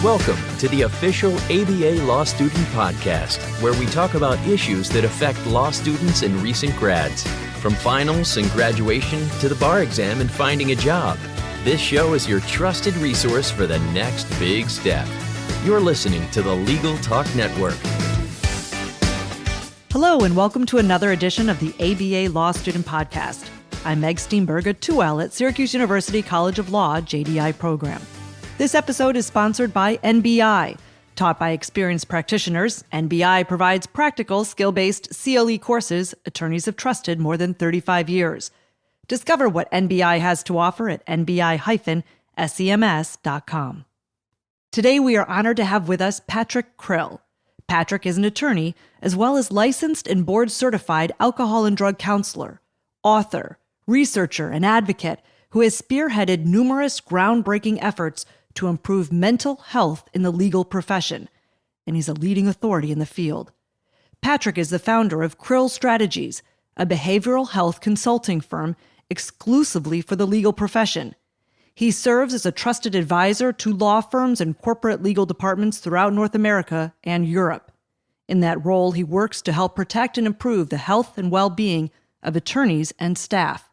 Welcome to the official ABA Law Student Podcast, where we talk about issues that affect law students and recent grads. From finals and graduation to the bar exam and finding a job, this show is your trusted resource for the next big step. You're listening to the Legal Talk Network. Hello, and welcome to another edition of the ABA Law Student Podcast. I'm Meg Steenburgh, a 2L at Syracuse University College of Law JDI program. This episode is sponsored by NBI. Taught by experienced practitioners, NBI provides practical, skill-based CLE courses attorneys have trusted more than 35 years. Discover what NBI has to offer at nbi-sems.com. Today, we are honored to have with us Patrick Krill. Patrick is an attorney, as well as licensed and board-certified alcohol and drug counselor, author, researcher, and advocate who has spearheaded numerous groundbreaking efforts to improve mental health in the legal profession, and he's a leading authority in the field. Patrick is the founder of Krill Strategies, a behavioral health consulting firm exclusively for the legal profession. He serves as a trusted advisor to law firms and corporate legal departments throughout North America and Europe. In that role, he works to help protect and improve the health and well-being of attorneys and staff.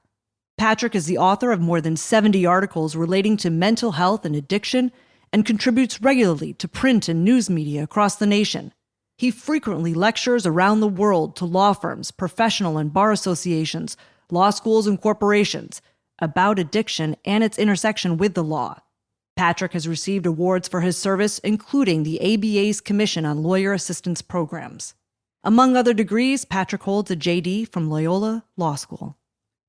Patrick is the author of more than 70 articles relating to mental health and addiction and contributes regularly to print and news media across the nation. He frequently lectures around the world to law firms, professional and bar associations, law schools, and corporations about addiction and its intersection with the law. Patrick has received awards for his service, including the ABA's Commission on Lawyer Assistance Programs. Among other degrees, Patrick holds a JD from Loyola Law School.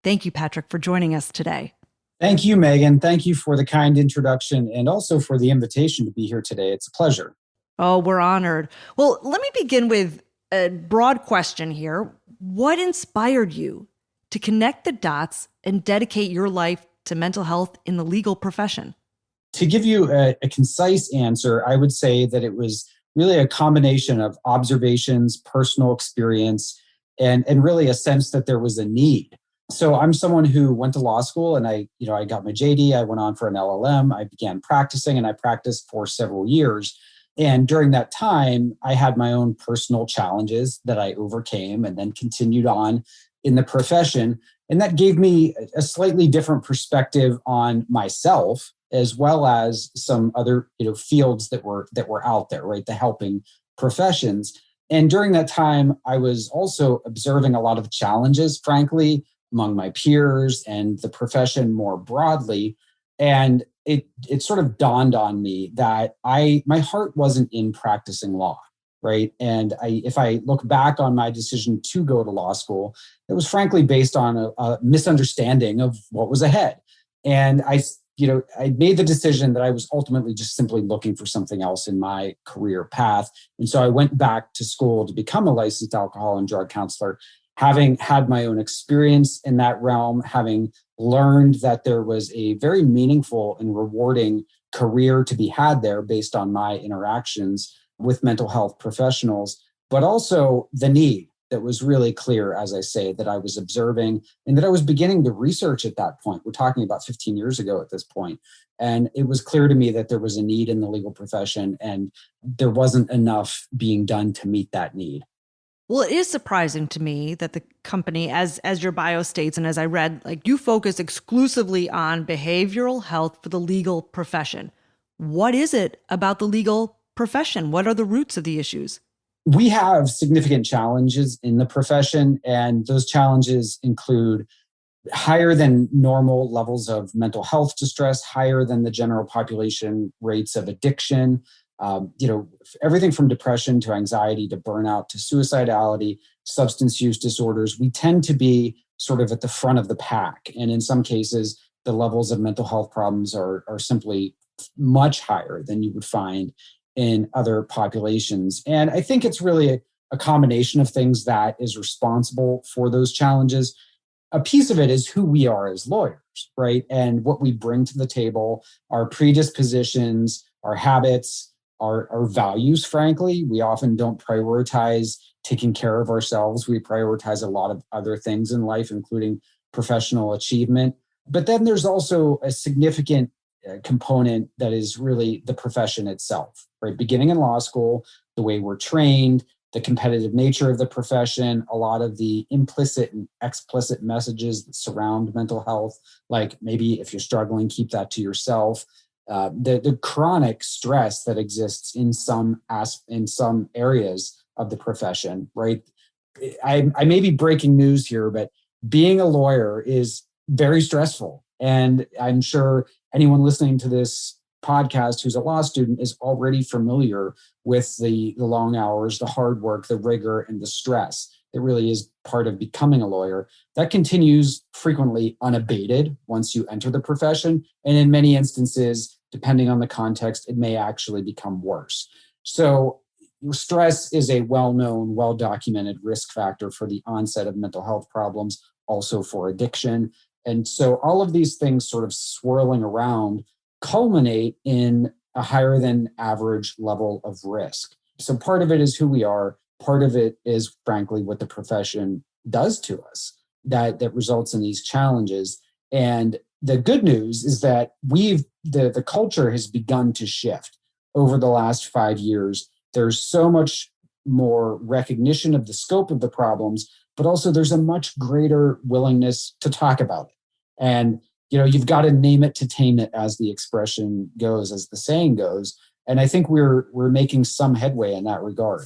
Thank you, Patrick, for joining us today. Thank you, Megan. Thank you for the kind introduction and also for the invitation to be here today. It's a pleasure. Oh, we're honored. Well, let me begin with a broad question here. What inspired you to connect the dots and dedicate your life to mental health in the legal profession? To give you a concise answer, I would say that it was really a combination of observations, personal experience, and really a sense that there was a need. So I'm someone who went to law school and I got my JD, I went on for an LLM, I began practicing and I practiced for several years. And during that time, I had my own personal challenges that I overcame and then continued on in the profession. And that gave me a slightly different perspective on myself, as well as some other fields that were out there, right? The helping professions. And during that time, I was also observing a lot of challenges, frankly, among my peers and the profession more broadly. And it sort of dawned on me that my heart wasn't in practicing law, right? And if I look back on my decision to go to law school, it was frankly based on a misunderstanding of what was ahead. And I made the decision that I was ultimately just simply looking for something else in my career path. And so I went back to school to become a licensed alcohol and drug counselor, having had my own experience in that realm, having learned that there was a very meaningful and rewarding career to be had there based on my interactions with mental health professionals, but also the need that was really clear, as I say, that I was observing and that I was beginning to research at that point. We're talking about 15 years ago at this point. And it was clear to me that there was a need in the legal profession and there wasn't enough being done to meet that need. Well, it is surprising to me that the company, as your bio states and as I read, you focus exclusively on behavioral health for the legal profession. What is it about the legal profession? What are the roots of the issues? We have significant challenges in the profession, and those challenges include higher than normal levels of mental health distress, higher than the general population rates of addiction, everything from depression to anxiety to burnout to suicidality, substance use disorders. We tend to be sort of at the front of the pack. And in some cases, the levels of mental health problems are simply much higher than you would find in other populations. And I think it's really a combination of things that is responsible for those challenges. A piece of it is who we are as lawyers, right? And what we bring to the table, our predispositions, our habits, our values, frankly. We often don't prioritize taking care of ourselves. We prioritize a lot of other things in life, including professional achievement. But then there's also a significant component that is really the profession itself, right? Beginning in law school, the way we're trained, the competitive nature of the profession, a lot of the implicit and explicit messages that surround mental health, like maybe if you're struggling, keep that to yourself. The chronic stress that exists in some areas of the profession, right? I may be breaking news here, but being a lawyer is very stressful. And I'm sure anyone listening to this podcast who's a law student is already familiar with the long hours, the hard work, the rigor, and the stress that really is part of becoming a lawyer. That continues frequently unabated once you enter the profession. And in many instances, depending on the context, it may actually become worse. So stress is a well-known, well-documented risk factor for the onset of mental health problems, also for addiction. And so all of these things sort of swirling around culminate in a higher than average level of risk. So part of it is who we are. Part of it is, frankly, what the profession does to us that results in these challenges. And the good news is that the culture has begun to shift over the last 5 years. There's so much more recognition of the scope of the problems, but also there's a much greater willingness to talk about it. And you've got to name it to tame it, as the expression goes, as the saying goes. And I think we're making some headway in that regard.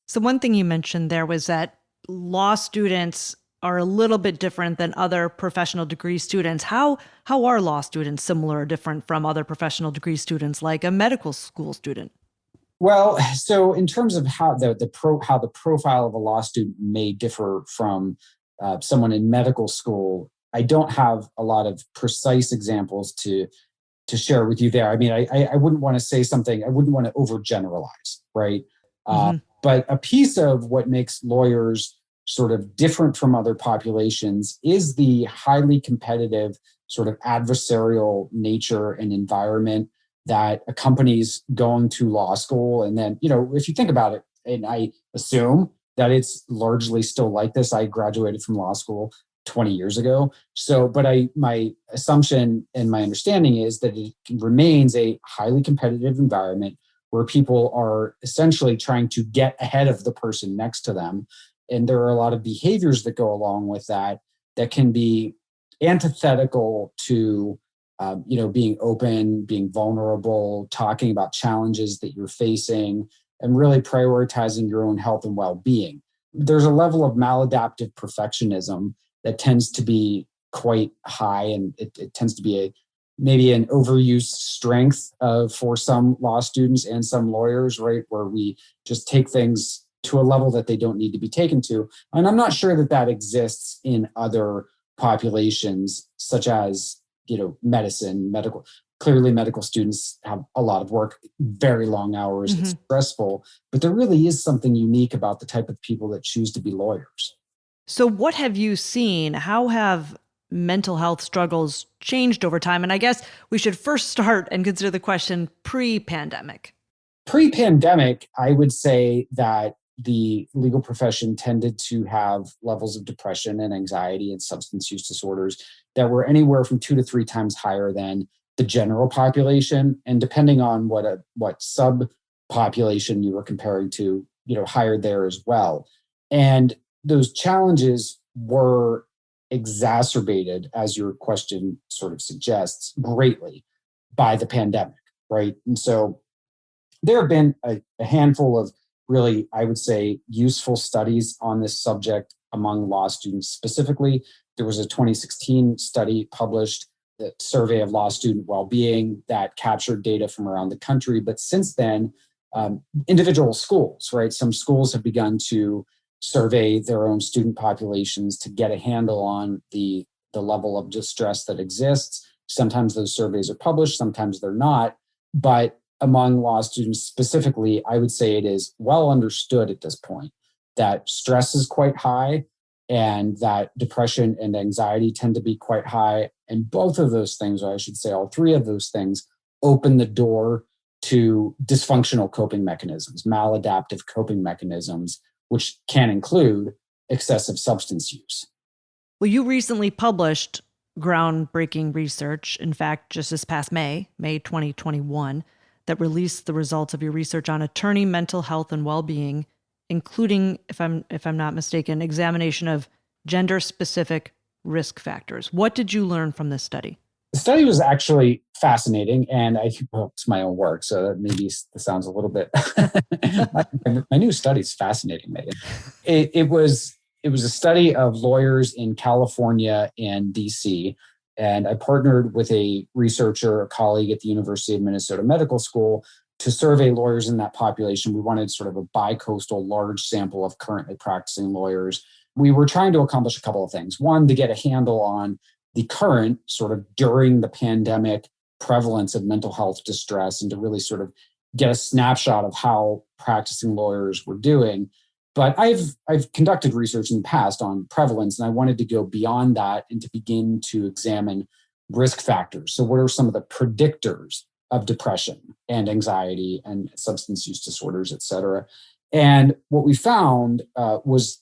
So one thing you mentioned there was that law students are a little bit different than other professional degree students. How are law students similar or different from other professional degree students, like a medical school student? Well, so in terms of how the profile of a law student may differ from someone in medical school, I don't have a lot of precise examples to share with you there. I mean, I wouldn't want to say something, I wouldn't want to overgeneralize, right? Mm-hmm. But a piece of what makes lawyers sort of different from other populations is the highly competitive, sort of adversarial nature and environment that accompanies going to law school. And then, if you think about it, and I assume that it's largely still like this. I graduated from law school 20 years ago. So, but my assumption and my understanding is that it remains a highly competitive environment where people are essentially trying to get ahead of the person next to them. And there are a lot of behaviors that go along with that can be antithetical to, being open, being vulnerable, talking about challenges that you're facing, and really prioritizing your own health and well-being. There's a level of maladaptive perfectionism that tends to be quite high, and it tends to be maybe an overused strength for some law students and some lawyers, right? Where we just take things to a level that they don't need to be taken to. And I'm not sure that exists in other populations, such as, medicine, medical. Clearly, medical students have a lot of work, very long hours, Mm-hmm. It's stressful, but there really is something unique about the type of people that choose to be lawyers. So what have you seen? How have mental health struggles changed over time? And I guess we should first start and consider the question pre-pandemic. Pre-pandemic, I would say that the legal profession tended to have levels of depression and anxiety and substance use disorders that were anywhere from 2 to 3 times higher than the general population. And depending on what subpopulation you were comparing to, higher there as well. And those challenges were exacerbated, as your question sort of suggests, greatly by the pandemic, right? And so there have been a handful of really, I would say, useful studies on this subject among law students specifically. There was a 2016 study published, the Survey of Law Student Wellbeing, that captured data from around the country. But since then, individual schools, right? Some schools have begun to survey their own student populations to get a handle on the level of distress that exists. Sometimes those surveys are published, sometimes they're not. But among law students specifically, I would say it is well understood at this point that stress is quite high and that depression and anxiety tend to be quite high. And both of those things, or I should say all 3 of those things, open the door to dysfunctional coping mechanisms, maladaptive coping mechanisms, which can include excessive substance use. Well, you recently published groundbreaking research, in fact, just this past May 2021, that released the results of your research on attorney mental health and well-being, including, if I'm not mistaken, examination of gender-specific risk factors. What did you learn from this study? The study was actually fascinating, and it's my own work, so maybe this sounds a little bit. my new study is fascinating, Megan. It was a study of lawyers in California and DC, and I partnered with a researcher, a colleague at the University of Minnesota Medical School, to survey lawyers in that population. We wanted sort of a bi-coastal large sample of currently practicing lawyers. We were trying to accomplish a couple of things. One, to get a handle on the current sort of during the pandemic prevalence of mental health distress, and to really sort of get a snapshot of how practicing lawyers were doing. But I've conducted research in the past on prevalence, and I wanted to go beyond that and to begin to examine risk factors. So what are some of the predictors of depression and anxiety and substance use disorders, et cetera? And what we found was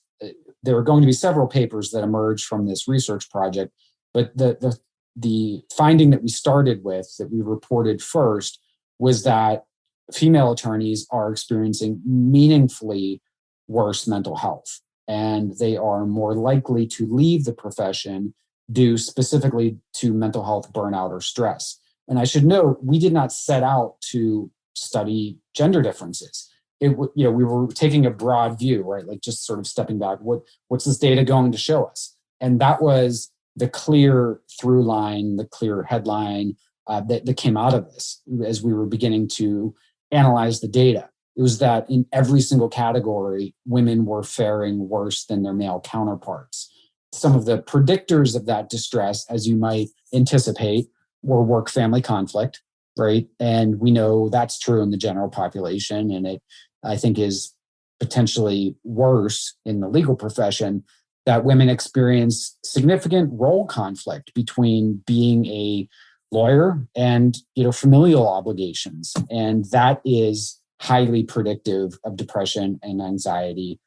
there were going to be several papers that emerged from this research project. But the finding that we started with, that we reported first, was that female attorneys are experiencing meaningfully worse mental health, and they are more likely to leave the profession due specifically to mental health burnout or stress. And I should note, we did not set out to study gender differences. We were taking a broad view, right? Like just sort of stepping back. What's this data going to show us? And that was the clear through line, the clear headline that came out of this as we were beginning to analyze the data. It was that in every single category, women were faring worse than their male counterparts. Some of the predictors of that distress, as you might anticipate, were work-family conflict, right? And we know that's true in the general population, and it, I think, is potentially worse in the legal profession, that women experience significant role conflict between being a lawyer and, familial obligations. And that is highly predictive of depression and anxiety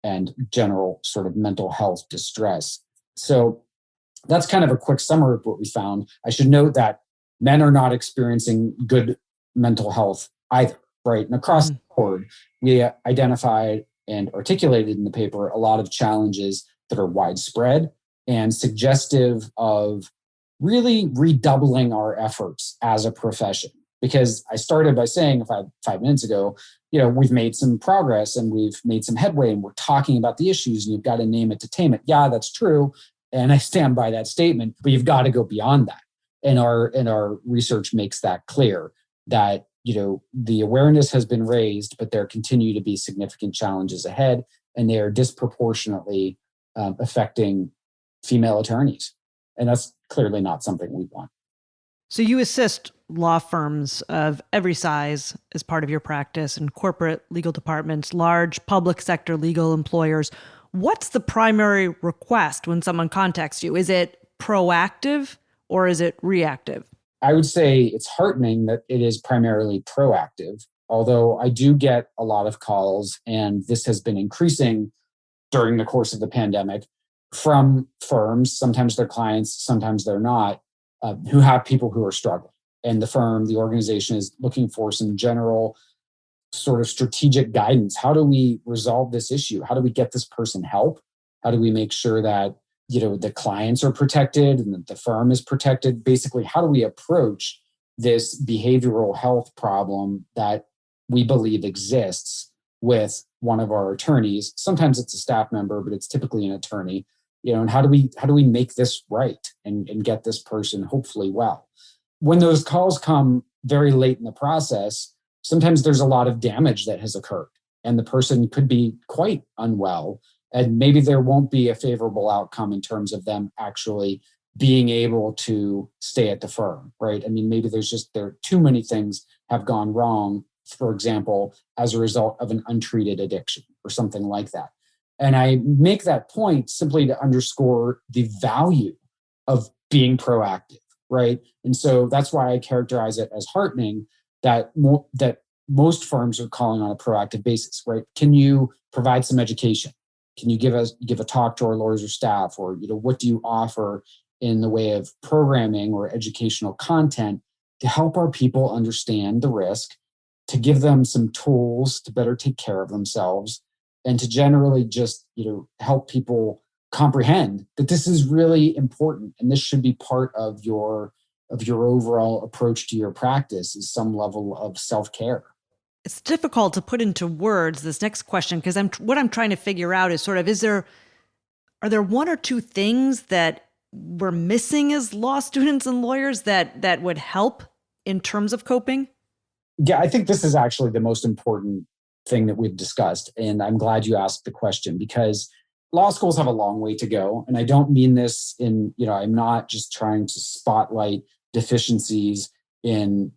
and general sort of mental health distress. So that's kind of a quick summary of what we found. I should note that men are not experiencing good mental health either, right? And across the board, we identified and articulated in the paper a lot of challenges that are widespread and suggestive of really redoubling our efforts as a profession. Because I started by saying 5 minutes ago, we've made some progress and we've made some headway and we're talking about the issues and you've got to name it to tame it. Yeah, that's true. And I stand by that statement, but you've got to go beyond that. And our research makes that clear, that, the awareness has been raised, but there continue to be significant challenges ahead, and they are disproportionately affecting female attorneys. And that's clearly not something we want. So you assist law firms of every size as part of your practice, and corporate legal departments, large public sector legal employers. What's the primary request when someone contacts you? Is it proactive or is it reactive? I would say it's heartening that it is primarily proactive, although I do get a lot of calls, and this has been increasing during the course of the pandemic, from firms, sometimes they're clients, sometimes they're not, who have people who are struggling. And the organization is looking for some general sort of strategic guidance. How do we resolve this issue? How do we get this person help? How do we make sure that, the clients are protected and that the firm is protected? Basically, how do we approach this behavioral health problem that we believe exists with one of our attorneys? Sometimes it's a staff member, but it's typically an attorney. And how do we make this right and get this person hopefully well? When those calls come very late in the process, sometimes there's a lot of damage that has occurred, and the person could be quite unwell, and maybe there won't be a favorable outcome in terms of them actually being able to stay at the firm, right? I mean, maybe there are too many things have gone wrong, for example, as a result of an untreated addiction or something like that. And I make that point simply to underscore the value of being proactive, right? And so that's why I characterize it as heartening that most firms are calling on a proactive basis, right? Can you provide some education? Can you give a talk to our lawyers or staff? Or, what do you offer in the way of programming or educational content to help our people understand the risk, to give them some tools to better take care of themselves, and to generally just, help people comprehend that this is really important and this should be part of your overall approach to your practice, is some level of self-care. It's difficult to put into words this next question, because what I'm trying to figure out is sort of, are there one or two things that we're missing as law students and lawyers that would help in terms of coping? Yeah, I think this is actually the most important thing that we've discussed. And I'm glad you asked the question, because law schools have a long way to go. And I don't mean this I'm not just trying to spotlight deficiencies in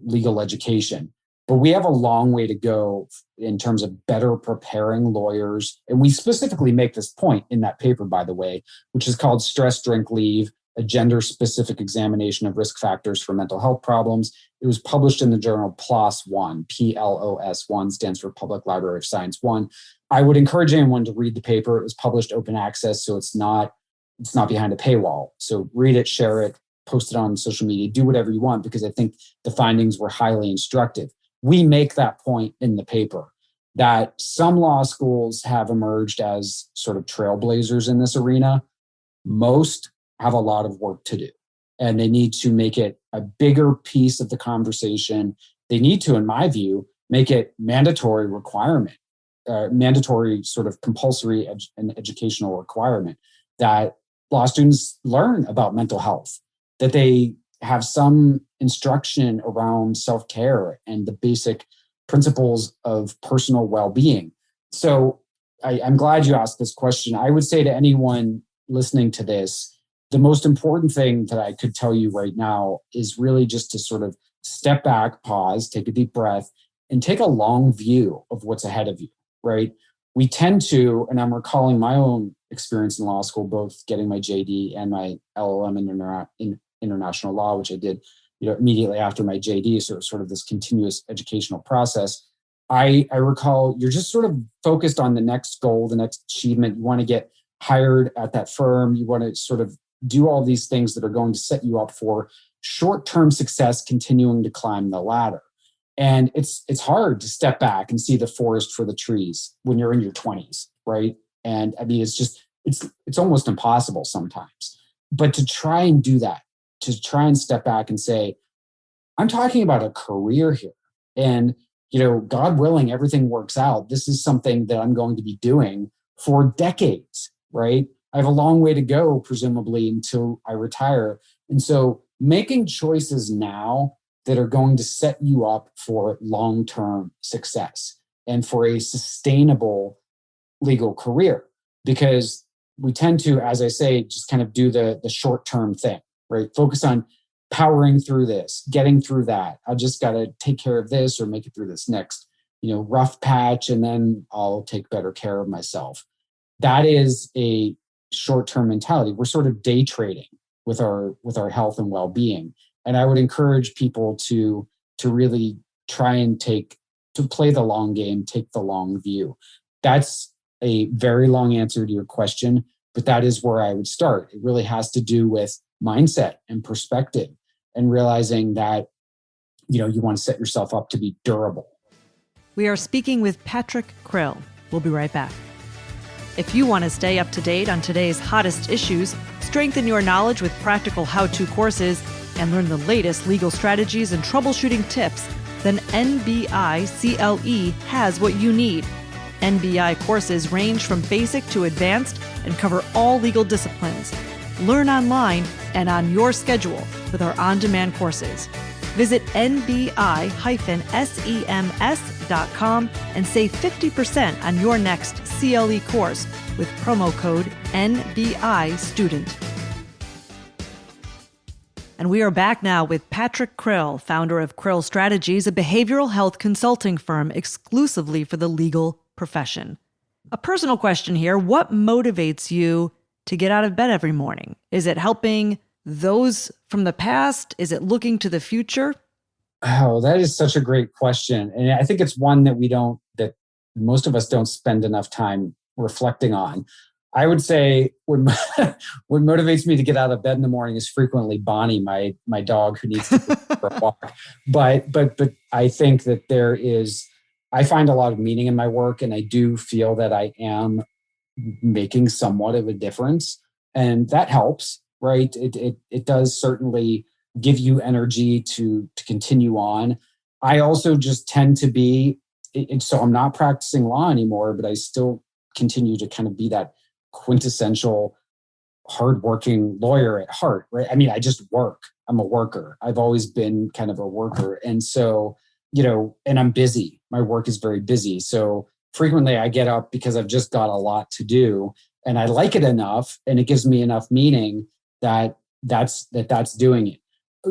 legal education, but we have a long way to go in terms of better preparing lawyers. And we specifically make this point in that paper, by the way, which is called Stress Drink Leave, a gender-specific examination of risk factors for mental health problems. It was published in the journal PLOS One. PLOS One stands for Public Library of Science One. I would encourage anyone to read the paper. It was published open access, so it's not behind a paywall. So read it, share it, post it on social media, do whatever you want, because I think the findings were highly instructive. We make that point in the paper, that some law schools have emerged as sort of trailblazers in this arena. Most have a lot of work to do, and they need to make it a bigger piece of the conversation. They need to, in my view, make it mandatory requirement, mandatory sort of compulsory and educational requirement that law students learn about mental health, that they have some instruction around self-care and the basic principles of personal well-being. So I'm glad you asked this question. I would say to anyone listening to this, the most important thing that I could tell you right now is really just to sort of step back, pause, take a deep breath, and take a long view of what's ahead of you, right? We tend to, and I'm recalling my own experience in law school, both getting my JD and my LLM in international law, which I did immediately after my JD, so sort of this continuous educational process. I recall you're just sort of focused on the next goal, the next achievement. You want to get hired at that firm. You want to sort of do all these things that are going to set you up for short-term success, continuing to climb the ladder. And it's hard to step back and see the forest for the trees when you're in your 20s, right? And I mean, it's almost impossible sometimes. But to try and do that, to try and step back and say, I'm talking about a career here. And, God willing, everything works out. This is something that I'm going to be doing for decades, right? I have a long way to go, presumably, until I retire. And so making choices now that are going to set you up for long-term success and for a sustainable legal career, because we tend to, as I say, just kind of do the short-term thing, right? Focus on powering through this, getting through that. I just got to take care of this or make it through this next, rough patch, and then I'll take better care of myself. That is a short-term mentality. We're sort of day trading with our health and well-being. And I would encourage people to really try and play the long game, take the long view. That's a very long answer to your question, but that is where I would start. It really has to do with mindset and perspective, and realizing that, you want to set yourself up to be durable. We are speaking with Patrick Krill. We'll be right back. If you want to stay up to date on today's hottest issues, strengthen your knowledge with practical how-to courses, and learn the latest legal strategies and troubleshooting tips, then NBI CLE has what you need. NBI courses range from basic to advanced and cover all legal disciplines. Learn online and on your schedule with our on-demand courses. Visit nbi-sems.com and save 50% on your next CLE course with promo code NBIStudent. And we are back now with Patrick Krill, founder of Krill Strategies, a behavioral health consulting firm exclusively for the legal profession. A personal question here: what motivates you to get out of bed every morning? Is it helping those from the past? Is it looking to the future? Oh, that is such a great question. And I think it's one that most of us don't spend enough time reflecting on. I would say what what motivates me to get out of bed in the morning is frequently Bonnie, my dog who needs to go for a walk. But I think that I find a lot of meaning in my work, and I do feel that I am making somewhat of a difference, and that helps, right? It does certainly give you energy to continue on. I also just tend to be, so I'm not practicing law anymore, but I still continue to kind of be that quintessential hardworking lawyer at heart, right? I mean, I just work. I'm a worker. I've always been kind of a worker. And so, and I'm busy. My work is very busy. So frequently I get up because I've just got a lot to do, and I like it enough, and it gives me enough meaning that's doing it.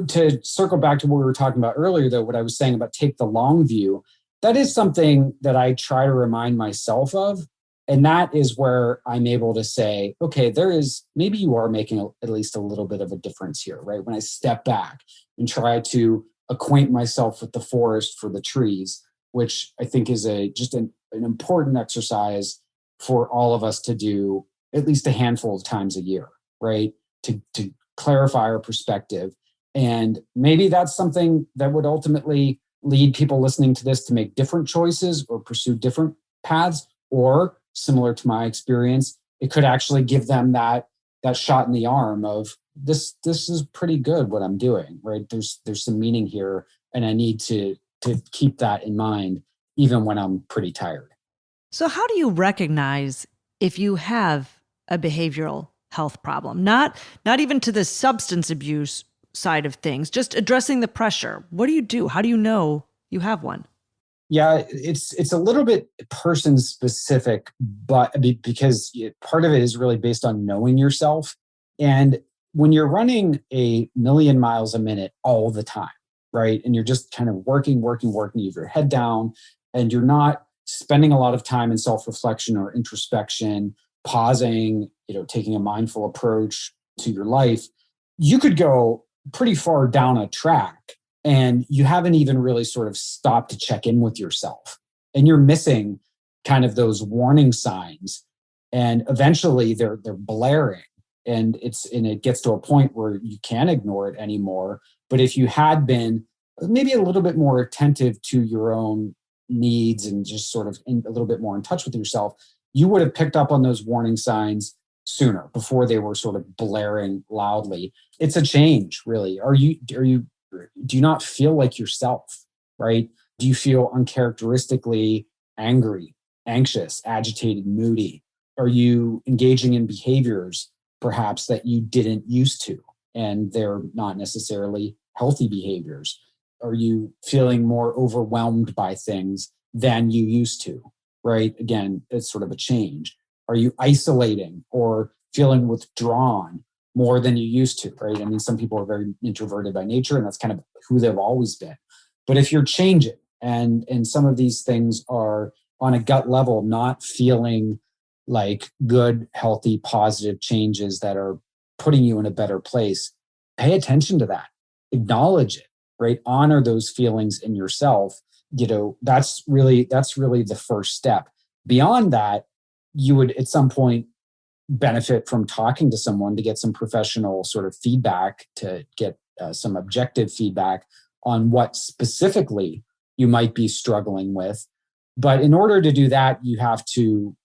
To circle back to what we were talking about earlier, though, what I was saying about take the long view, that is something that I try to remind myself of. And that is where I'm able to say, okay, maybe you are making at least a little bit of a difference here, right? When I step back and try to acquaint myself with the forest for the trees, which I think is just an important exercise for all of us to do at least a handful of times a year, right? To clarify our perspective. And maybe that's something that would ultimately lead people listening to this to make different choices or pursue different paths, or similar to my experience, it could actually give them that shot in the arm of this is pretty good what I'm doing, right? There's some meaning here, and I need to keep that in mind even when I'm pretty tired. So how do you recognize if you have a behavioral health problem? Not even to the substance abuse side of things, just addressing the pressure. What do you do? How do you know you have one? Yeah, it's a little bit person specific, but because part of it is really based on knowing yourself. And when you're running 1,000,000 miles a minute all the time, right? And you're just kind of working, you have your head down, and you're not spending a lot of time in self-reflection or introspection, pausing, taking a mindful approach to your life, you could go pretty far down a track, and you haven't even really sort of stopped to check in with yourself. And you're missing kind of those warning signs. And eventually they're blaring. And it gets to a point where you can't ignore it anymore. But if you had been maybe a little bit more attentive to your own needs and just sort of a little bit more in touch with yourself, you would have picked up on those warning signs sooner, before they were sort of blaring loudly. It's a change, really. Do you not feel like yourself, right? Do you feel uncharacteristically angry, anxious, agitated, moody? Are you engaging in behaviors perhaps that you didn't used to, and they're not necessarily healthy behaviors? Are you feeling more overwhelmed by things than you used to, right? Again, it's sort of a change. Are you isolating or feeling withdrawn more than you used to, right? I mean, some people are very introverted by nature, and that's kind of who they've always been. But if you're changing, and some of these things are on a gut level not feeling like good, healthy, positive changes that are putting you in a better place, pay attention to that. Acknowledge it, right? Honor those feelings in yourself. That's really the first step. Beyond that, you would at some point benefit from talking to someone to get some professional sort of feedback, to get some objective feedback on what specifically you might be struggling with. But in order to do that, you have to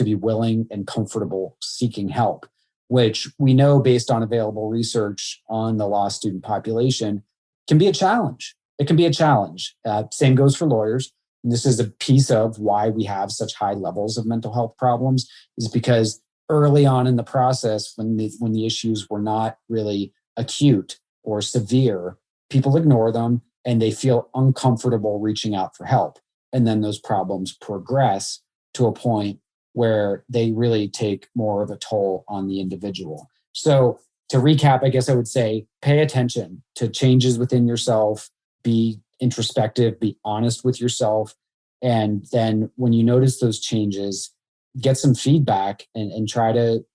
be willing and comfortable seeking help, which we know based on available research on the law student population can be a challenge. It can be a challenge. Same goes for lawyers. And this is a piece of why we have such high levels of mental health problems, is because early on in the process, when the issues were not really acute or severe, people ignore them and they feel uncomfortable reaching out for help. And then those problems progress to a point where they really take more of a toll on the individual. So to recap, I guess I would say pay attention to changes within yourself, be introspective, be honest with yourself. And then when you notice those changes, get some feedback and try to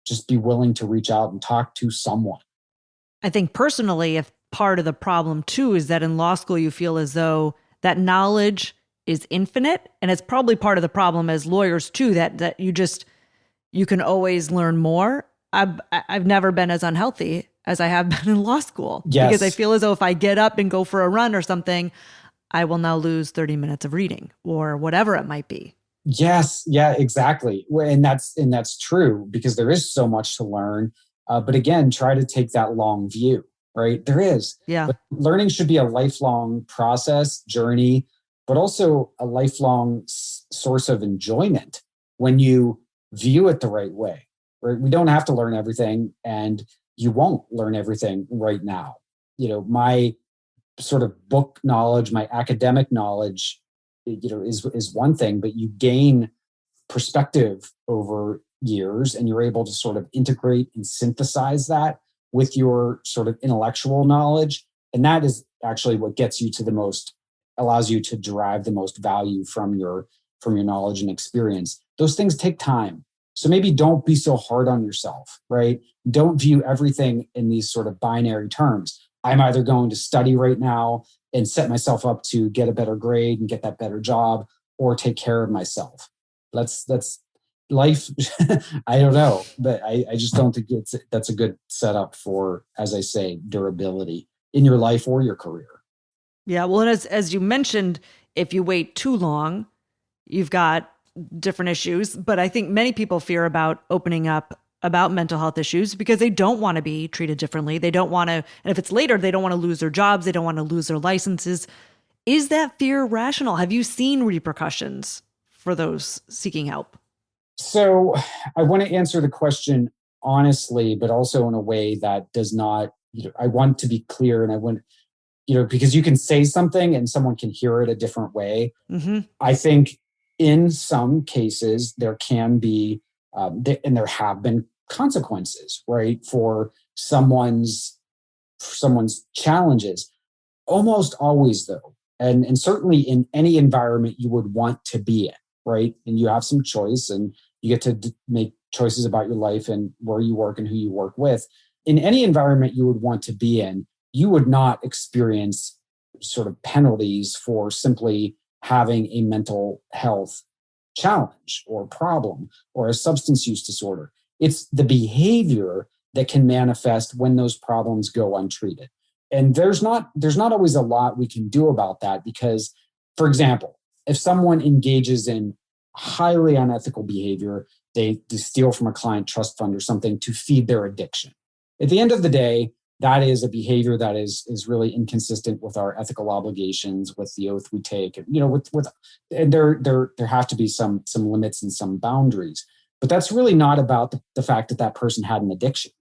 just be willing to reach out and talk to someone. I think personally, if part of the problem too is that in law school, you feel as though that knowledge is infinite. And it's probably part of the problem as lawyers too, that you just, you can always learn more. I've never been as unhealthy as I have been in law school. Yes. Because I feel as though if I get up and go for a run or something, I will now lose 30 minutes of reading or whatever it might be. Yes. Yeah, exactly. And that's true because there is so much to learn. But again, try to take that long view, right? There is. Yeah. But learning should be a lifelong process, journey, but also a lifelong source of enjoyment when you view it the right way. Right? We don't have to learn everything, and you won't learn everything right now. My sort of book knowledge, my academic knowledge, is one thing, but you gain perspective over years and you're able to sort of integrate and synthesize that with your sort of intellectual knowledge. And that is actually what gets you to allows you to derive the most value from your knowledge and experience. Those things take time. So maybe don't be so hard on yourself, right? Don't view everything in these sort of binary terms. I'm either going to study right now and set myself up to get a better grade and get that better job, or take care of myself. That's life. I don't know, but I just don't think that's a good setup for, as I say, durability in your life or your career. Yeah. Well, and as you mentioned, if you wait too long, you've got different issues. But I think many people fear about opening up about mental health issues because they don't want to be treated differently. They don't want to, and if it's later, they don't want to lose their jobs. They don't want to lose their licenses. Is that fear rational? Have you seen repercussions for those seeking help? So I want to answer the question honestly, but also in a way that does not, I want to be clear, and I want, because you can say something and someone can hear it a different way. Mm-hmm. I think in some cases there can be, and there have been consequences, right, for someone's challenges. Almost always, though, and certainly in any environment you would want to be in, right? And you have some choice, and you get to make choices about your life and where you work and who you work with. In any environment you would want to be in, you would not experience sort of penalties for simply having a mental health challenge or problem or a substance use disorder. It's the behavior that can manifest when those problems go untreated. And there's not always a lot we can do about that because, for example, if someone engages in highly unethical behavior, they steal from a client trust fund or something to feed their addiction. At the end of the day, that is a behavior that is really inconsistent with our ethical obligations, with the oath we take, and there have to be some limits and some boundaries. But that's really not about the fact that person had an addiction.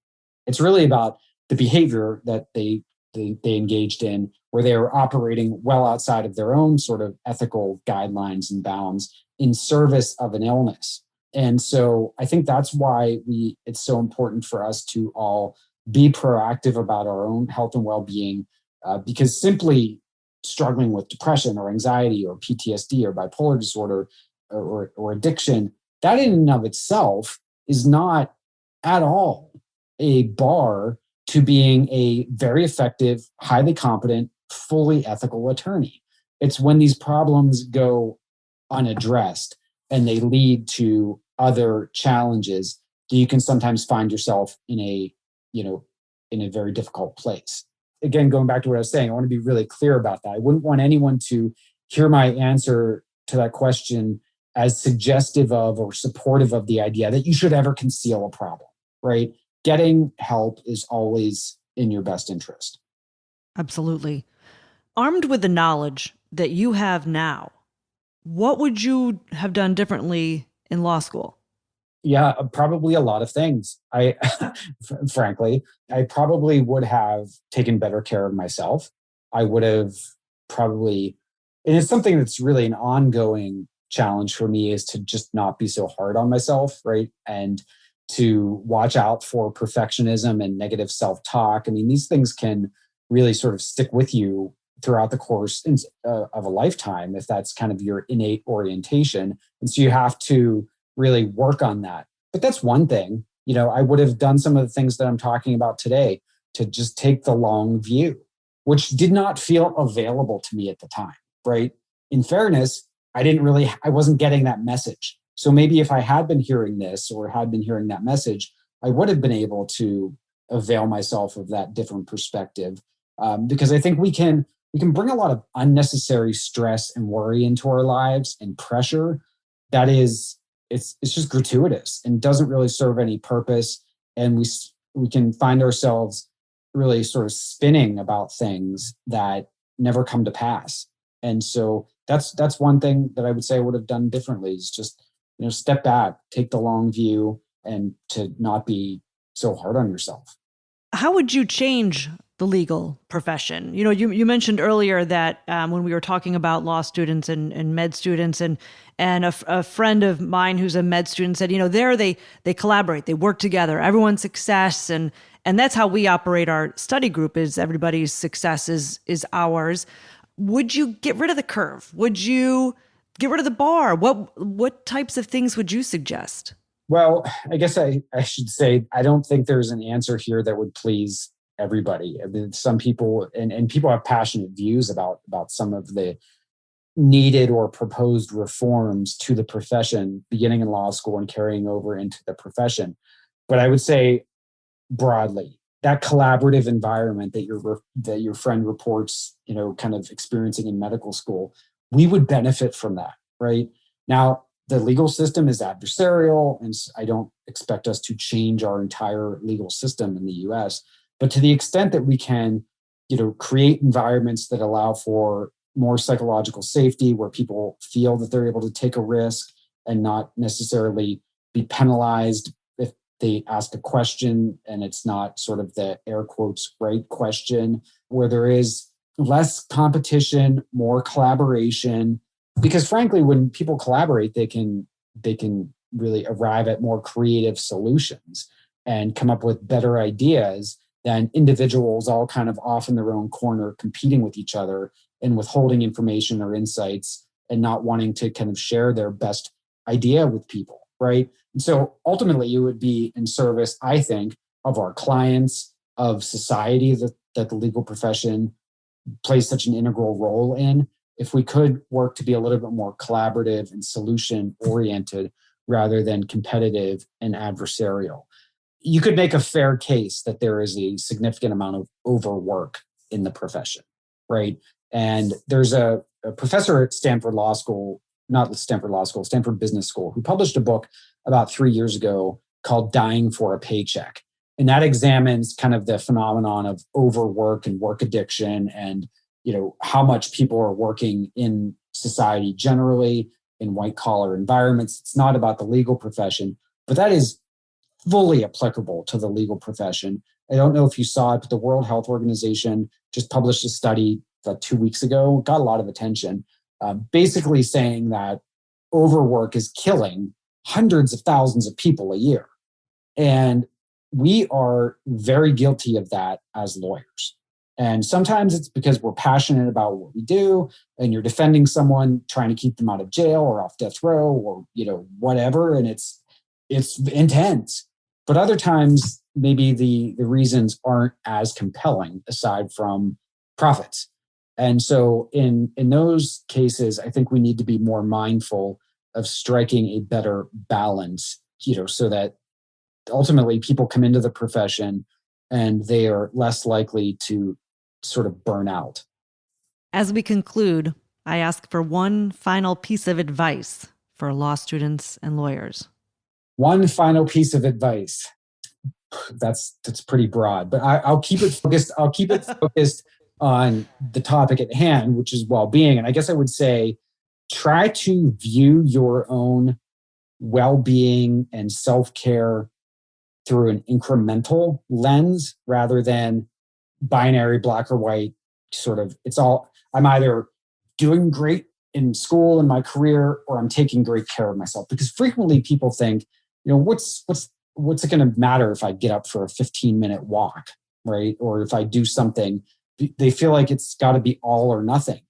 It's really about the behavior that they engaged in, where they were operating well outside of their own sort of ethical guidelines and bounds in service of an illness. And so I think that's why it's so important for us to all be proactive about our own health and well-being, because simply struggling with depression or anxiety or PTSD or bipolar disorder or addiction, that in and of itself is not at all a bar to being a very effective, highly competent, fully ethical attorney. It's when these problems go unaddressed and they lead to other challenges that you can sometimes find yourself in a very difficult place. Again, going back to what I was saying, I want to be really clear about that. I wouldn't want anyone to hear my answer to that question as suggestive of or supportive of the idea that you should ever conceal a problem, right? Getting help is always in your best interest. Absolutely. Armed with the knowledge that you have now, what would you have done differently in law school? Yeah, probably a lot of things. Frankly, I probably would have taken better care of myself. I would have probably, and it's something that's really an ongoing challenge for me, is to just not be so hard on myself, right? And to watch out for perfectionism and negative self-talk. I mean, these things can really sort of stick with you throughout the course of a lifetime, if that's kind of your innate orientation. And so you have to really work on that. But that's one thing. I would have done some of the things that I'm talking about today to just take the long view, which did not feel available to me at the time, right? In fairness, I wasn't getting that message. So maybe if I had been hearing this or had been hearing that message, I would have been able to avail myself of that different perspective. Because I think we can bring a lot of unnecessary stress and worry into our lives and pressure that is it's just gratuitous and doesn't really serve any purpose. And we can find ourselves really sort of spinning about things that never come to pass. And so that's one thing that I would say I would have done differently, is just, step back, take the long view, and to not be so hard on yourself. How would you change the legal profession? You mentioned earlier that when we were talking about law students and med students, and a friend of mine who's a med student said, there they collaborate, they work together, everyone's success, and that's how we operate our study group. Is everybody's success is ours. Would you get rid of the curve? Would you get rid of the bar? What types of things would you suggest? Well, I guess I should say, I don't think there's an answer here that would please everybody. I mean, some people and people have passionate views about some of the needed or proposed reforms to the profession, beginning in law school and carrying over into the profession. But I would say broadly, that collaborative environment that your friend reports, kind of experiencing in medical school, we would benefit from that, right? Now, the legal system is adversarial, and I don't expect us to change our entire legal system in the US. But to the extent that we can, create environments that allow for more psychological safety, where people feel that they're able to take a risk and not necessarily be penalized if they ask a question and it's not sort of the air quotes right question, where there is less competition, more collaboration. Because frankly, when people collaborate, they can really arrive at more creative solutions and come up with better ideas than individuals all kind of off in their own corner competing with each other and withholding information or insights and not wanting to kind of share their best idea with people, right? And so ultimately, it would be in service, I think, of our clients, of society that the legal profession plays such an integral role in, if we could work to be a little bit more collaborative and solution oriented rather than competitive and adversarial. You could make a fair case that there is a significant amount of overwork in the profession, right? And there's a professor at Stanford Law School, not Stanford Law School, Stanford Business School, who published a book about 3 years ago called Dying for a Paycheck. And that examines kind of the phenomenon of overwork and work addiction and how much people are working in society generally, in white collar environments. It's not about the legal profession, but that is fully applicable to the legal profession. I don't know if you saw it, but the World Health Organization just published a study about 2 weeks ago, got a lot of attention, basically saying that overwork is killing hundreds of thousands of people a year. And we are very guilty of that as lawyers. And sometimes it's because we're passionate about what we do and you're defending someone, trying to keep them out of jail or off death row or, whatever. And it's intense. But other times, maybe the reasons aren't as compelling aside from profits. And so in those cases, I think we need to be more mindful of striking a better balance, so that ultimately people come into the profession and they are less likely to sort of burn out. As we conclude, I ask for one final piece of advice for law students and lawyers. One final piece of advice. That's pretty broad, but I'll keep it focused. I'll keep it focused on the topic at hand, which is well-being. And I guess I would say, try to view your own well-being and self-care through an incremental lens rather than binary black or white sort of. I'm either doing great in school and my career or I'm taking great care of myself. Because frequently people think, what's it going to matter if I get up for a 15-minute walk, right? Or if I do something, they feel like it's got to be all or nothing.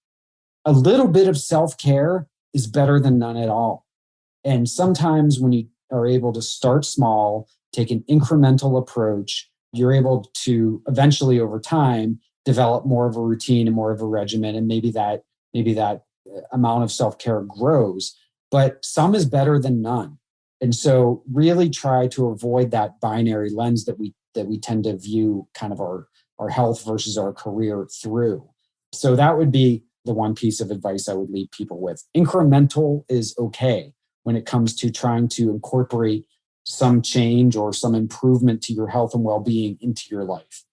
A little bit of self-care is better than none at all. And sometimes when you are able to start small, take an incremental approach, you're able to eventually over time develop more of a routine and more of a regimen. And maybe that amount of self-care grows. but some is better than none. And so really try to avoid that binary lens that we tend to view kind of our health versus our career through. So that would be the one piece of advice I would leave people with. Incremental is okay when it comes to trying to incorporate some change or some improvement to your health and well-being into your life.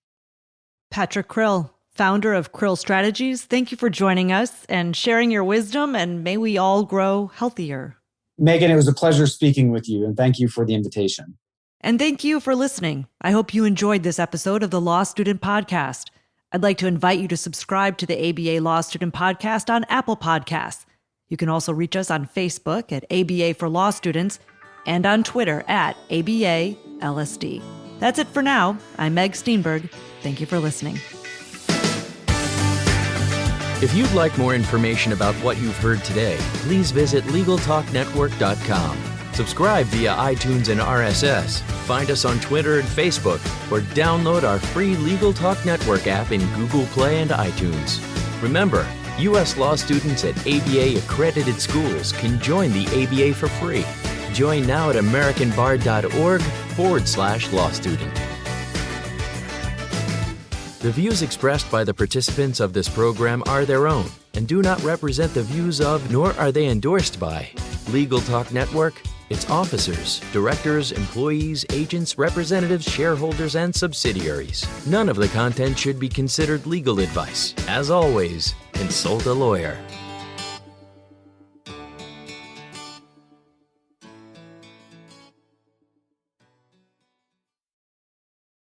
Patrick Krill, founder of Krill Strategies, thank you for joining us and sharing your wisdom, and may we all grow healthier. Megan, it was a pleasure speaking with you, and thank you for the invitation. And thank you for listening. I hope you enjoyed this episode of the Law Student Podcast. I'd like to invite you to subscribe to the ABA Law Student Podcast on Apple Podcasts. You can also reach us on Facebook at ABA for Law Students and on Twitter at ABA-LSD. That's it for now. I'm Meg Steenburgh. Thank you for listening. If you'd like more information about what you've heard today, please visit LegalTalkNetwork.com. Subscribe via iTunes and RSS. Find us on Twitter and Facebook, or download our free Legal Talk Network app in Google Play and iTunes. Remember, U.S. law students at ABA-accredited schools can join the ABA for free. Join now at americanbar.org/law student. The views expressed by the participants of this program are their own and do not represent the views of, nor are they endorsed by, Legal Talk Network, its officers, directors, employees, agents, representatives, shareholders, and subsidiaries. None of the content should be considered legal advice. As always, consult a lawyer.